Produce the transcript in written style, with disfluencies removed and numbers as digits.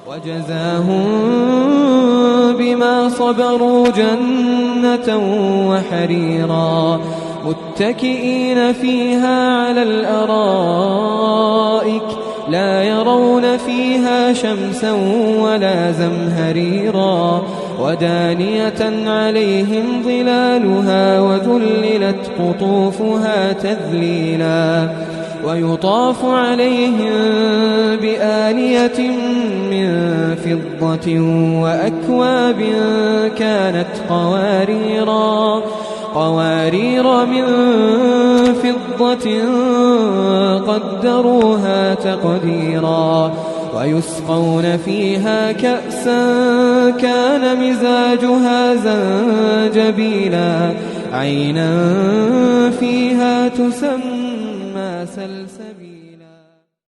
وجزاهم بما صبروا جنة وحريرا متكئين فيها على الأرائك لا يرون فيها شمسا ولا زمهريرا ودانية عليهم ظلالها وذللت قطوفها تذليلا ويطاف عليهم بآنية من فضة وأكواب كانت قوارير من فضة قدروها تقديرا ويسقون فيها كأسا كان مزاجها زنجبيلا عينا فيها تسمى سلسبيلا.